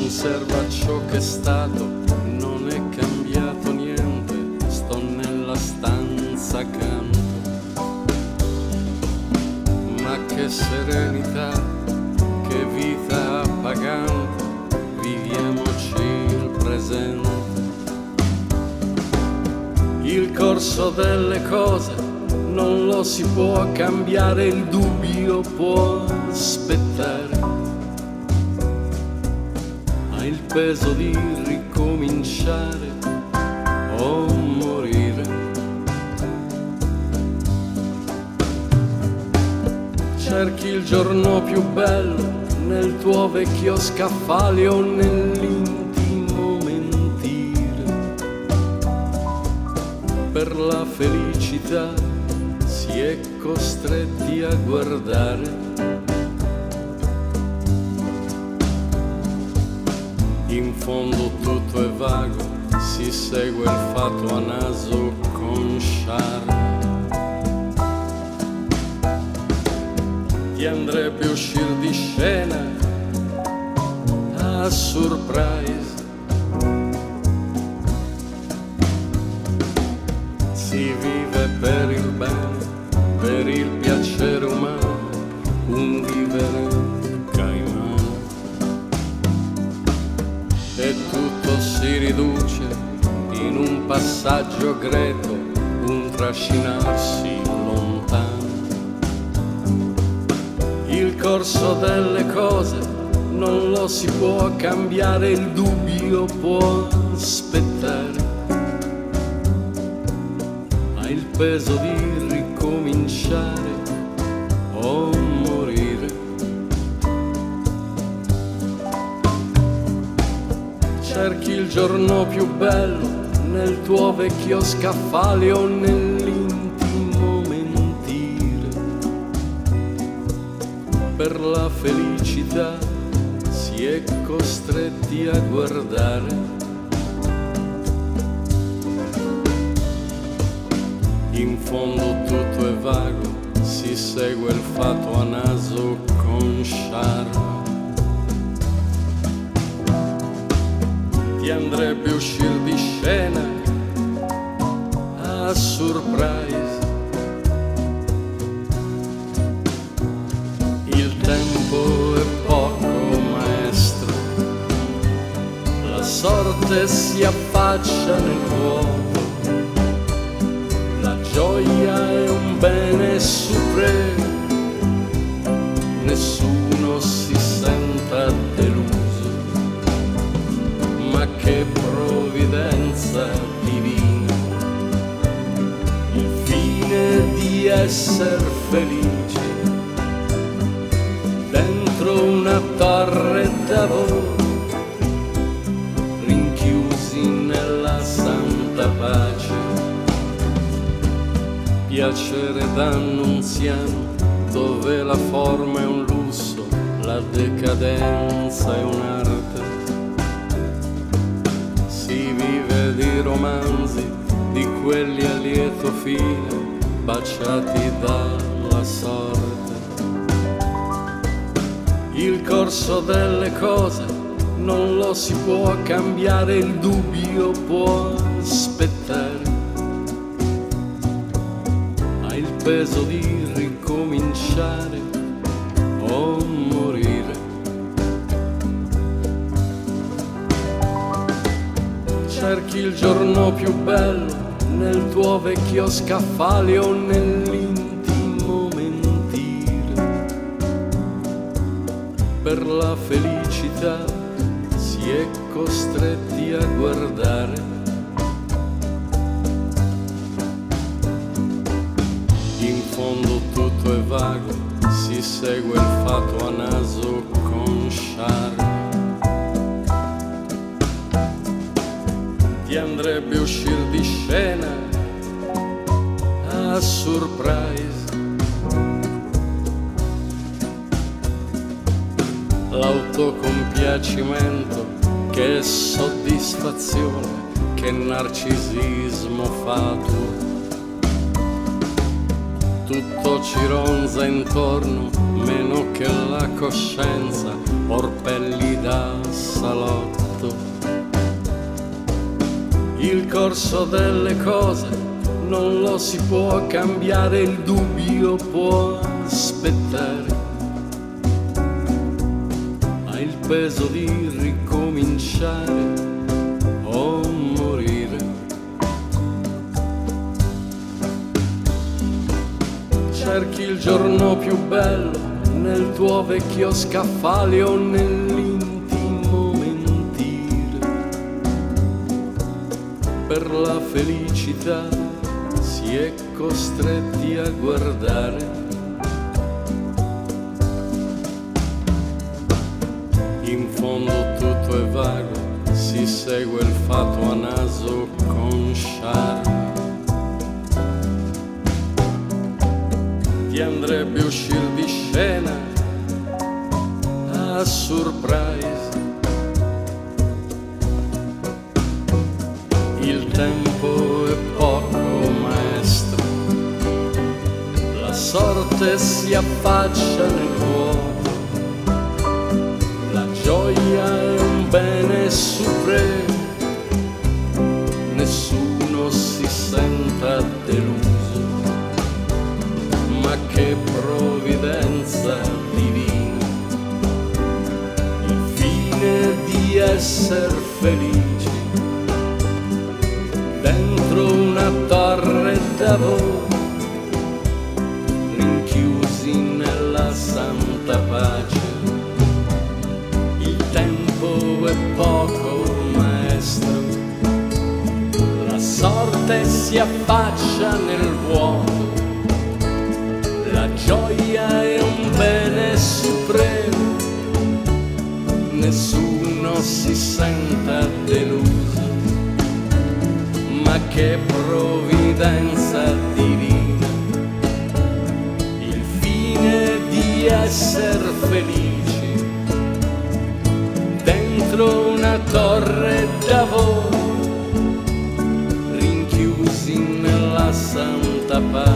conserva ciò che è stato, non è cambiato niente, sto nella stanza accanto. Ma che serenità, che vita appagante, viviamoci il presente. Il corso delle cose non lo si può cambiare, il dubbio può aspettare. Ha il peso di ricominciare o morire. Cerchi il giorno più bello nel tuo vecchio scaffale o nell'intimo mentire. Per la felicità si è costretti a guardare. In fondo tutto è vago, si segue il fatto a naso con charme. Ti andrebbe uscir di scena a surprise. Si vive per il bene, per il piacere umano, un vivere caimano. E tutto si riduce in un passaggio greco, un trascinarsi lontano. Il corso delle cose non lo si può cambiare, il dubbio può aspettare. Ha il peso di ricominciare o morire. Cerchi il giorno più bello nel tuo vecchio scaffale o nell'intimo mentire. Per la felicità si è costretti a guardare. In fondo tutto è vago, si segue il fatto a naso con charme. Ti andrebbe uscir di scena a surprise. Il tempo è poco maestro, la sorte si affaccia nel vuoto. La gioia è un bene supremo, nessuno si senta deluso. Ma che provvidenza divina, il fine di esser felici dentro una torre d'avorio, rinchiusi nella santa pace. Piacere d'annunziano, dove la forma è un lusso, la decadenza è un'arte. Si vive di romanzi, di quelli a lieto fine, baciati dalla sorte. Il corso delle cose non lo si può cambiare, il dubbio può aspettare. Ha il peso di ricominciare o morire. Cerchi il giorno più bello nel tuo vecchio scaffale o nell'intimo mentire. Per la felicità si è costretti a guardare. In fondo tutto è vago, si segue il fatto a naso con charme. Ti andrebbe uscir di scena a surprise. L'autocompiacimento, che soddisfazione, che narcisismo fatuo. Tutto ci ronza intorno, meno che la coscienza orpelli da salotto. Il corso delle cose non lo si può cambiare, il dubbio può aspettare, ha il peso di ricominciare o morire. Cerchi il giorno più bello nel tuo vecchio scaffale o nell'intimo mentire. Per la felicità si è costretti a guardare. In fondo tutto è vago, si segue il fato a naso con charme. Ti andrebbe uscir di scena a surprise. Il tempo è poco, maestro, la sorte si affaccia nel vuoto, la gioia è un bene supremo, nessuno si senta deluso. Ma che provvidenza divina, il fine di esser felici dentro una torre d'avorio, rinchiusi nella santa pace. Il tempo è poco, maestro, la sorte si affaccia nel vuoto, la gioia è un bene supremo, nessuno si senta deluso. Ma che provvidenza divina, il fine di esser felici dentro una torre d'avorio, rinchiusi nella santa pace.